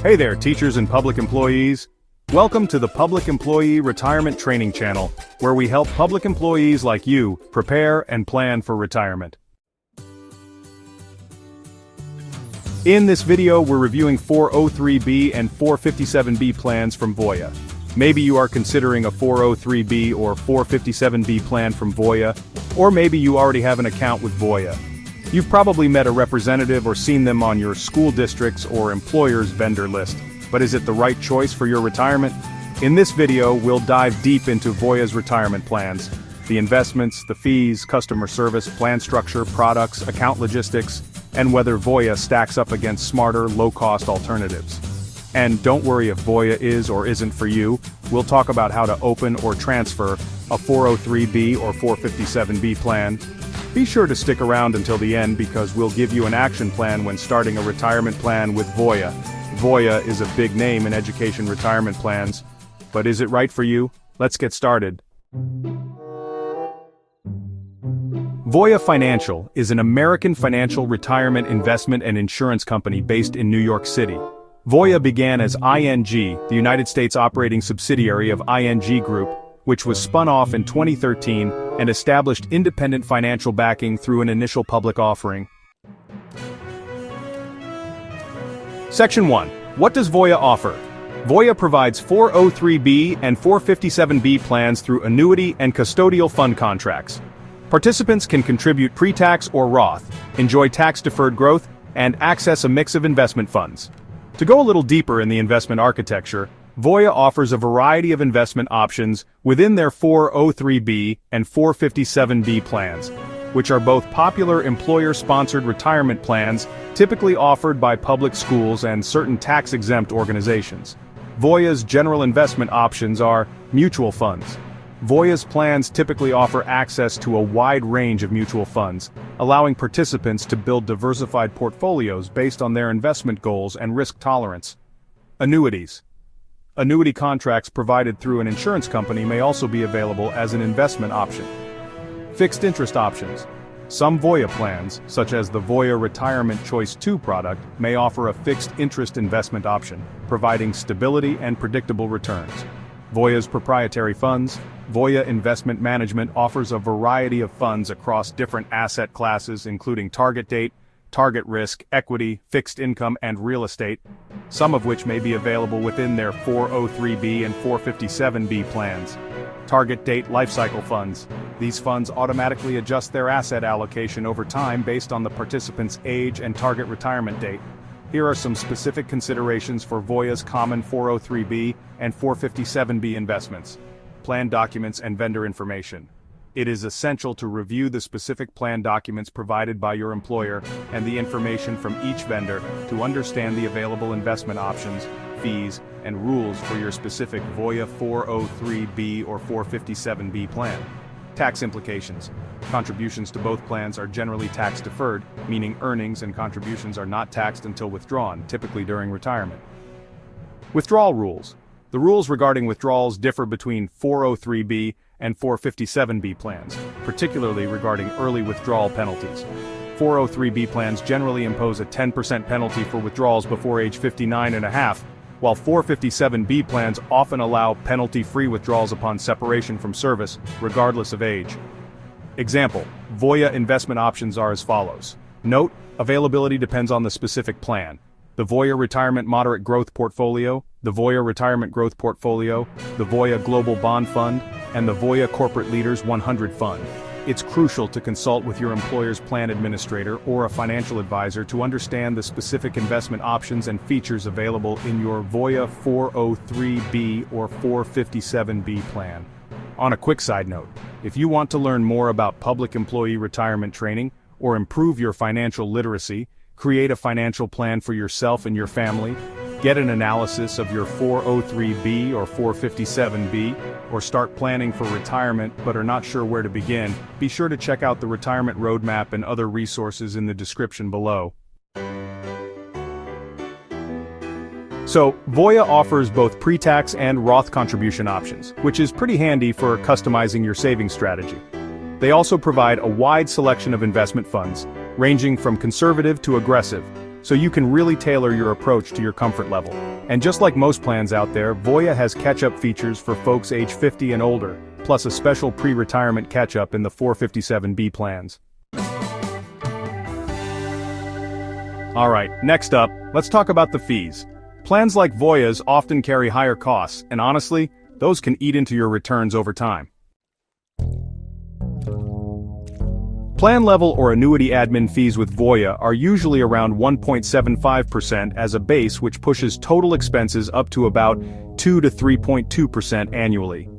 Hey there, teachers and public employees. Welcome to the Public Employee Retirement Training Channel, where we help public employees like you prepare and plan for retirement. In this video, we're reviewing 403b and 457b plans from Voya. Maybe you are considering a 403b or 457b plan from Voya, or maybe you already have an account with Voya. You've probably met a representative or seen them on your school district's or employer's vendor list, but is it the right choice for your retirement? In this video, we'll dive deep into Voya's retirement plans, the investments, the fees, customer service, plan structure, products, account logistics, and whether Voya stacks up against smarter, low-cost alternatives. And don't worry if Voya is or isn't for you, we'll talk about how to open or transfer a 403b or 457b plan. Be sure to stick around until the end because we'll give you an action plan when starting a retirement plan with Voya. Voya is a big name in education retirement plans. But is it right for you? Let's get started. Voya Financial is an American financial retirement investment and insurance company based in New York City. Voya began as ING, the United States operating subsidiary of ING Group, which was spun off in 2013 and established independent financial backing through an initial public offering. Section 1. What does Voya offer? Voya provides 403b and 457b plans through annuity and custodial fund contracts. Participants can contribute pre-tax or Roth, enjoy tax-deferred growth, and access a mix of investment funds. To go a little deeper in the investment architecture, Voya offers a variety of investment options within their 403b and 457b plans, which are both popular employer-sponsored retirement plans typically offered by public schools and certain tax-exempt organizations. Voya's general investment options are mutual funds. Voya's plans typically offer access to a wide range of mutual funds, allowing participants to build diversified portfolios based on their investment goals and risk tolerance. Annuities. Annuity contracts provided through an insurance company may also be available as an investment option. Fixed interest options. Some Voya plans, such as the Voya Retirement Choice 2 product, may offer a fixed interest investment option, providing stability and predictable returns. Voya's proprietary funds. Voya Investment Management offers a variety of funds across different asset classes including target date, target risk, equity, fixed income, and real estate, some of which may be available within their 403b and 457b plans. Target date lifecycle funds. These funds automatically adjust their asset allocation over time based on the participant's age and target retirement date. Here are some specific considerations for Voya's common 403b and 457b investments. Plan documents and vendor information. It is essential to review the specific plan documents provided by your employer and the information from each vendor to understand the available investment options, fees, and rules for your specific Voya 403b or 457b plan. Tax implications. Contributions to both plans are generally tax-deferred, meaning earnings and contributions are not taxed until withdrawn, typically during retirement. Withdrawal rules. The rules regarding withdrawals differ between 403b and 457b plans, particularly regarding early withdrawal penalties. 403b plans generally impose a 10% penalty for withdrawals before age 59.5, while 457b plans often allow penalty-free withdrawals upon separation from service, regardless of age. Example: Voya investment options are as follows. Note: availability depends on the specific plan. The Voya Retirement Moderate Growth Portfolio, the Voya Retirement Growth Portfolio, the Voya Global Bond Fund, and the Voya Corporate Leaders 100 Fund. It's crucial to consult with your employer's plan administrator or a financial advisor to understand the specific investment options and features available in your Voya 403b or 457b plan. On a quick side note, if you want to learn more about public employee retirement training or improve your financial literacy, create a financial plan for yourself and your family, get an analysis of your 403b or 457b, or start planning for retirement but are not sure where to begin, be sure to check out the Retirement Roadmap and other resources in the description below. So, Voya offers both pre-tax and Roth contribution options, which is pretty handy for customizing your savings strategy. They also provide a wide selection of investment funds, ranging from conservative to aggressive, so you can really tailor your approach to your comfort level. And just like most plans out there, Voya has catch-up features for folks age 50 and older, plus a special pre-retirement catch-up in the 457b plans. Alright, next up, let's talk about the fees. Plans like Voya's often carry higher costs, and honestly, those can eat into your returns over time. Plan level or annuity admin fees with Voya are usually around 1.75% as a base, which pushes total expenses up to about 2 to 3.2% annually.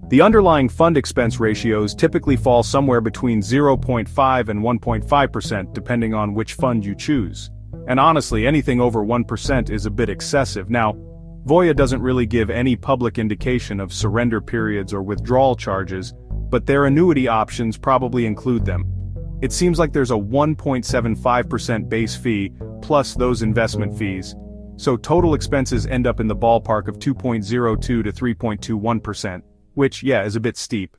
The underlying fund expense ratios typically fall somewhere between 0.5 and 1.5% depending on which fund you choose. And honestly, anything over 1% is a bit excessive. Now, Voya doesn't really give any public indication of surrender periods or withdrawal charges, but their annuity options probably include them. It seems like there's a 1.75% base fee, plus those investment fees. So total expenses end up in the ballpark of 2.02 to 3.21%, which, yeah, is a bit steep.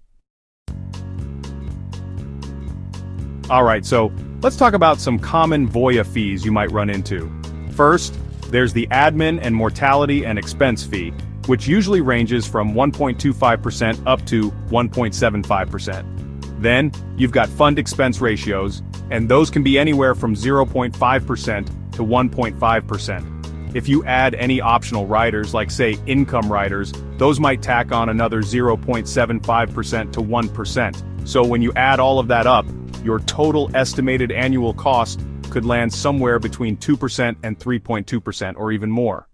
Alright, so let's talk about some common Voya fees you might run into. First, there's the admin and mortality and expense fee, which usually ranges from 1.25% up to 1.75%. Then, you've got fund expense ratios, and those can be anywhere from 0.5% to 1.5%. If you add any optional riders, like say income riders, those might tack on another 0.75% to 1%. So when you add all of that up, your total estimated annual cost could land somewhere between 2% and 3.2% or even more.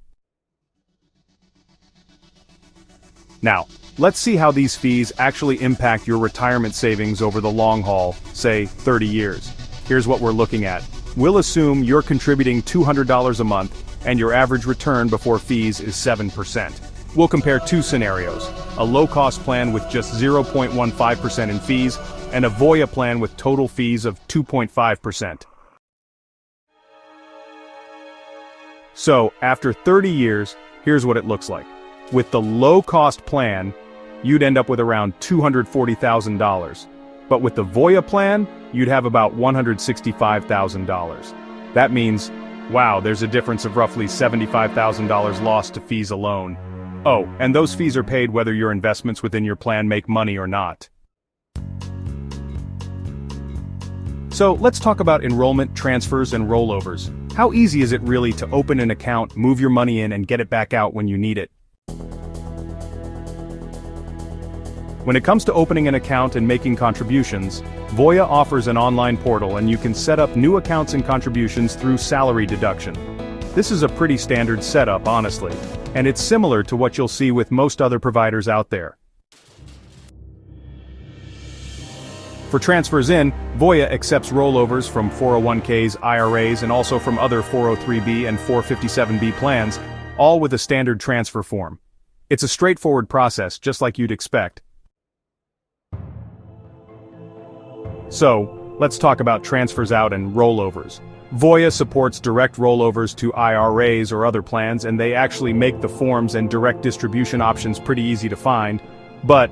Now, let's see how these fees actually impact your retirement savings over the long haul, say 30 years. Here's what we're looking at. We'll assume you're contributing $200 a month, and your average return before fees is 7%. We'll compare two scenarios: a low-cost plan with just 0.15% in fees, and a Voya plan with total fees of 2.5%. So, after 30 years, here's what it looks like. With the low-cost plan, you'd end up with around $240,000. But with the Voya plan, you'd have about $165,000. That means, wow, there's a difference of roughly $75,000 lost to fees alone. Oh, and those fees are paid whether your investments within your plan make money or not. So let's talk about enrollment, transfers, and rollovers. How easy is it really to open an account, move your money in, and get it back out when you need it? When it comes to opening an account and making contributions, Voya offers an online portal and you can set up new accounts and contributions through salary deduction. This is a pretty standard setup, honestly, and it's similar to what you'll see with most other providers out there. For transfers in, Voya accepts rollovers from 401ks, IRAs, and also from other 403b and 457b plans, all with a standard transfer form. It's a straightforward process, just like you'd expect. So, let's talk about transfers out and rollovers. Voya supports direct rollovers to IRAs or other plans, and they actually make the forms and direct distribution options pretty easy to find. But,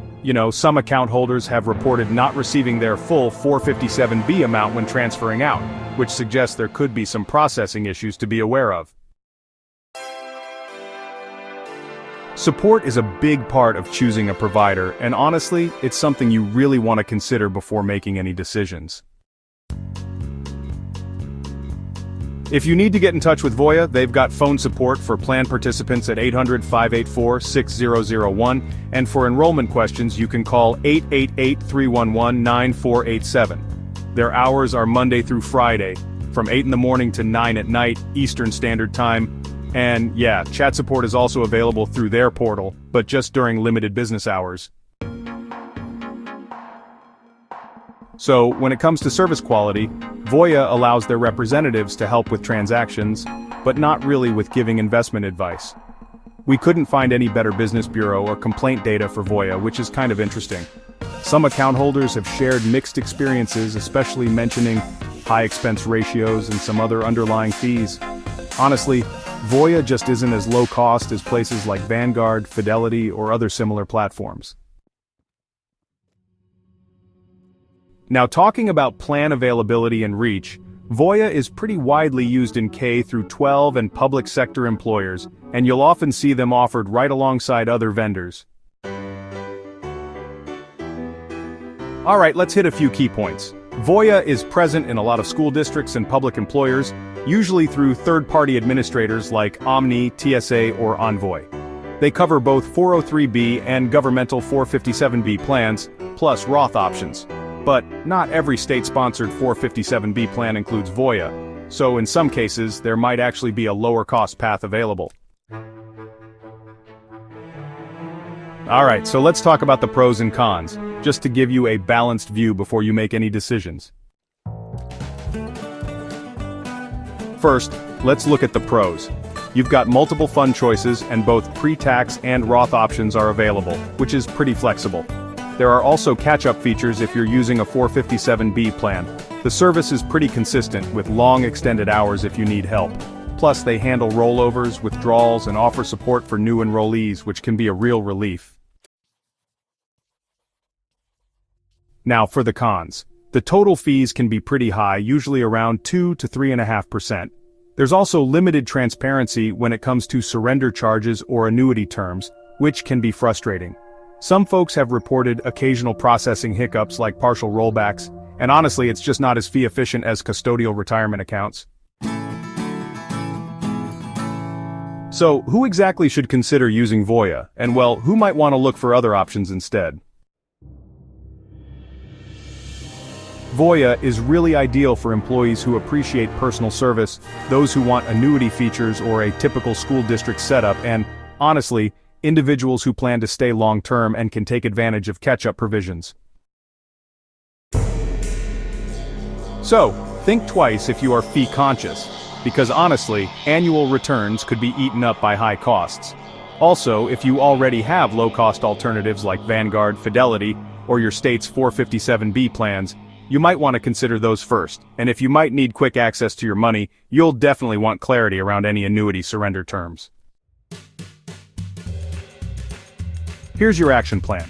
some account holders have reported not receiving their full 457b amount when transferring out, which suggests there could be some processing issues to be aware of. Support is a big part of choosing a provider, and honestly, it's something you really want to consider before making any decisions. If you need to get in touch with Voya, they've got phone support for plan participants at 800-584-6001, and for enrollment questions you can call 888-311-9487. Their hours are Monday through Friday, from 8 in the morning to 9 at night, Eastern Standard Time. And yeah, chat support is also available through their portal, but just during limited business hours. So, when it comes to service quality, Voya allows their representatives to help with transactions, but not really with giving investment advice. We couldn't find any better business bureau or complaint data for Voya, which is kind of interesting. Some account holders have shared mixed experiences, especially mentioning high expense ratios and some other underlying fees. Honestly, Voya just isn't as low cost as places like Vanguard, Fidelity, or other similar platforms. Now, talking about plan availability and reach, Voya is pretty widely used in K through 12 and public sector employers, and you'll often see them offered right alongside other vendors. Alright, let's hit a few key points. Voya is present in a lot of school districts and public employers, usually through third-party administrators like Omni, TSA, or Envoy. They cover both 403b and governmental 457b plans, plus Roth options. But not every state-sponsored 457b plan includes Voya, so in some cases there might actually be a lower-cost path available. Alright, so let's talk about the pros and cons, just to give you a balanced view before you make any decisions. First, let's look at the pros. You've got multiple fund choices and both pre-tax and Roth options are available, which is pretty flexible. There are also catch-up features if you're using a 457b plan. The service is pretty consistent with long extended hours if you need help. Plus they handle rollovers, withdrawals, and offer support for new enrollees, which can be a real relief. Now for the cons. The total fees can be pretty high, usually around 2 to 3.5%. There's also limited transparency when it comes to surrender charges or annuity terms, which can be frustrating. Some folks have reported occasional processing hiccups like partial rollbacks, and honestly it's just not as fee efficient as custodial retirement accounts. So, who exactly should consider using Voya, and well, who might want to look for other options instead? Voya is really ideal for employees who appreciate personal service, those who want annuity features or a typical school district setup, and, honestly, individuals who plan to stay long-term and can take advantage of catch-up provisions. So, think twice if you are fee-conscious, because honestly, annual returns could be eaten up by high costs. Also, if you already have low-cost alternatives like Vanguard, Fidelity, or your state's 457b plans, you might want to consider those first, and if you might need quick access to your money, you'll definitely want clarity around any annuity surrender terms. Here's your action plan.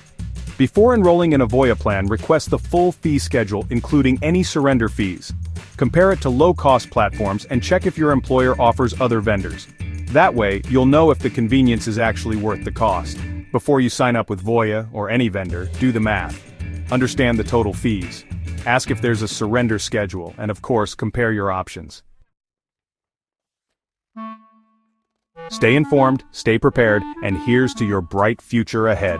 Before enrolling in a Voya plan, request the full fee schedule including any surrender fees. Compare it to low-cost platforms and check if your employer offers other vendors. That way, you'll know if the convenience is actually worth the cost. Before you sign up with Voya or any vendor, do the math. Understand the total fees. Ask if there's a surrender schedule, and of course, compare your options. Stay informed, stay prepared, and here's to your bright future ahead.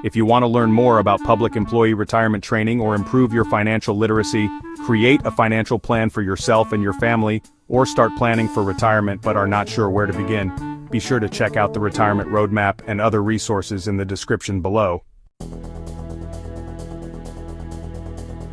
If you want to learn more about public employee retirement training or improve your financial literacy, create a financial plan for yourself and your family, or start planning for retirement but are not sure where to begin, be sure to check out the Retirement Roadmap and other resources in the description below.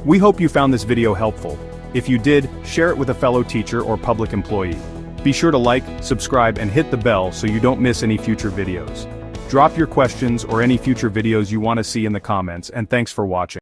We hope you found this video helpful. If you did, share it with a fellow teacher or public employee. Be sure to like, subscribe, and hit the bell so you don't miss any future videos. Drop your questions or any future videos you want to see in the comments, and thanks for watching.